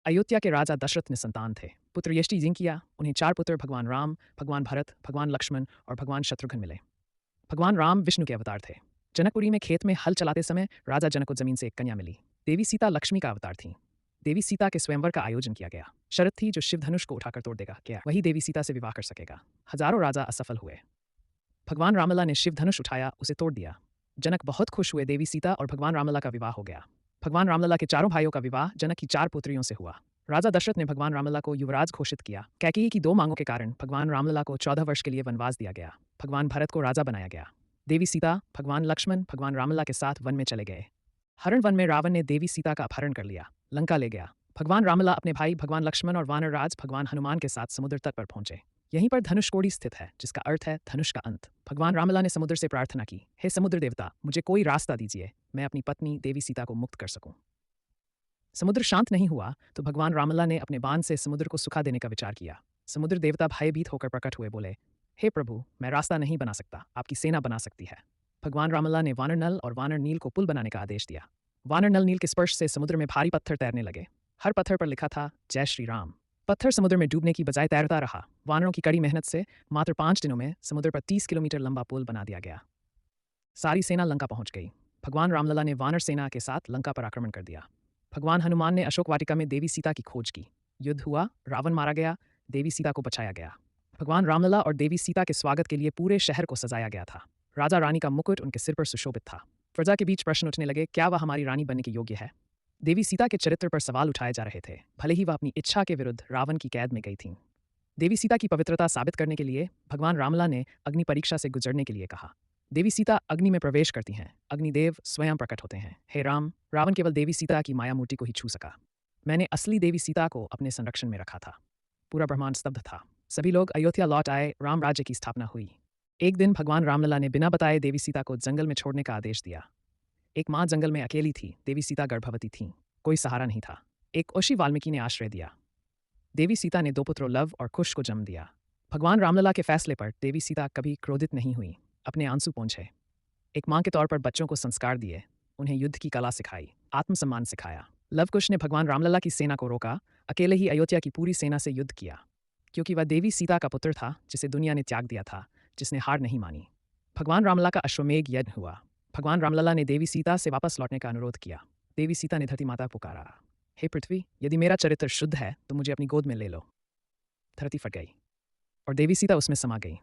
अयोध्या के राजा दशरथ निसंतान थे। पुत्र यष्टि जिनकिया, उन्हें 4 पुत्र भगवान राम, भगवान भरत, भगवान लक्ष्मण और भगवान शत्रुघ्न मिले। भगवान राम विष्णु के अवतार थे। जनकपुरी में खेत में हल चलाते समय राजा जनक को जमीन से एक कन्या मिली। देवी सीता लक्ष्मी का अवतार थीं। देवी सीता के स्वयंवर का आयोजन किया गया। शर्त थी जो शिव धनुष को उठाकर तोड़ देगा क्या वही देवी सीता से विवाह कर सकेगा। हजारों राजा असफल हुए। भगवान रामलला ने शिव धनुष उठाया, उसे तोड़ दिया। जनक बहुत खुश हुए। देवी सीता और भगवान रामलला का विवाह हो गया। भगवान रामलला के चारों भाइयों का विवाह जनक की 4 पुत्रियों से हुआ। राजा दशरथ ने भगवान रामलला को युवराज घोषित किया। कैकेयी की 2 मांगों के कारण भगवान रामलला को 14 वर्ष के लिए वनवास दिया गया। भगवान भरत को राजा बनाया गया। देवी सीता, भगवान लक्ष्मण भगवान रामलला के साथ वन में चले गए। हरण वन में रावण ने देवी सीता का अपहरण कर लिया, लंका ले गया। भगवान रामलला अपने भाई भगवान लक्ष्मण और वानर राज भगवान हनुमान के साथ समुद्र तट पर पहुंचे। यहीं पर धनुषकोडी स्थित है, जिसका अर्थ है धनुष का अंत। भगवान रामलला ने समुद्र से प्रार्थना की, हे समुद्र देवता, मुझे कोई रास्ता दीजिए, मैं अपनी पत्नी देवी सीता को मुक्त कर सकूं। समुद्र शांत नहीं हुआ तो भगवान रामलला ने अपने बाण से समुद्र को सुखा देने का विचार किया। समुद्र देवता भयभीत होकर प्रकट हुए, बोले, हे प्रभु, मैं रास्ता नहीं बना सकता, आपकी सेना बना सकती है। भगवान रामलला ने वानर नल और वानर नील को पुल बनाने का आदेश दिया। वानर नल नील के स्पर्श से समुद्र में भारी पत्थर तैरने लगे। हर पत्थर पर लिखा था, जय श्री राम। पत्थर समुद्र में डूबने की बजाय तैरता रहा। वानरों की कड़ी मेहनत से मात्र 5 दिनों में समुद्र पर 30 किलोमीटर लंबा पुल बना दिया गया। सारी सेना लंका पहुंच गई। भगवान रामलला ने वानर सेना के साथ लंका पर आक्रमण कर दिया। भगवान हनुमान ने अशोक वाटिका में देवी सीता की खोज की। युद्ध हुआ, रावण मारा गया, देवी सीता को बचाया गया। भगवान रामलला और देवी सीता के स्वागत के लिए पूरे शहर को सजाया गया था। राजा रानी का मुकुट उनके सिर पर सुशोभित था। प्रजा के बीच प्रश्न उठने लगे, क्या वह हमारी रानी बनने के योग्य है? देवी सीता के चरित्र पर सवाल उठाए जा रहे थे, भले ही वह अपनी इच्छा के विरुद्ध रावण की कैद में गई थीं। देवी सीता की पवित्रता साबित करने के लिए भगवान रामलला ने अग्नि परीक्षा से गुजरने के लिए कहा। देवी सीता अग्नि में प्रवेश करती हैं। अग्निदेव स्वयं प्रकट होते हैं, हे राम, रावण केवल देवी सीता की माया मूर्ति को ही छू सका। मैंने असली देवी सीता को अपने संरक्षण में रखा था। पूरा ब्रह्मांड स्तब्ध था। सभी लोग अयोध्या लौट आए। राम राज्य की स्थापना हुई। एक दिन भगवान रामलला ने बिना बताए देवी सीता को जंगल में छोड़ने का आदेश दिया। एक माँ जंगल में अकेली थी। देवी सीता गर्भवती थीं। कोई सहारा नहीं था। एक ऋषि वाल्मीकि ने आश्रय दिया। देवी सीता ने 2 पुत्रों लव और कुश को जन्म दिया। भगवान रामलला के फैसले पर देवी सीता कभी क्रोधित नहीं हुई। अपने आंसू पोंछे। एक माँ के तौर पर बच्चों को संस्कार दिए, उन्हें युद्ध की कला सिखाई, आत्मसम्मान सिखाया। लवकुश ने भगवान रामलला की सेना को रोका, अकेले ही अयोध्या की पूरी सेना से युद्ध किया, क्योंकि वह देवी सीता का पुत्र था, जिसे दुनिया ने त्याग दिया था, जिसने हार नहीं मानी। भगवान रामलला का अश्वमेघ यज्ञ हुआ। भगवान रामलला ने देवी सीता से वापस लौटने का अनुरोध किया। देवी सीता ने धरती माता पुकारा, हे पृथ्वी, यदि मेरा चरित्र शुद्ध है तो मुझे अपनी गोद में ले लो। धरती फट गई और देवी सीता उसमें समा गई।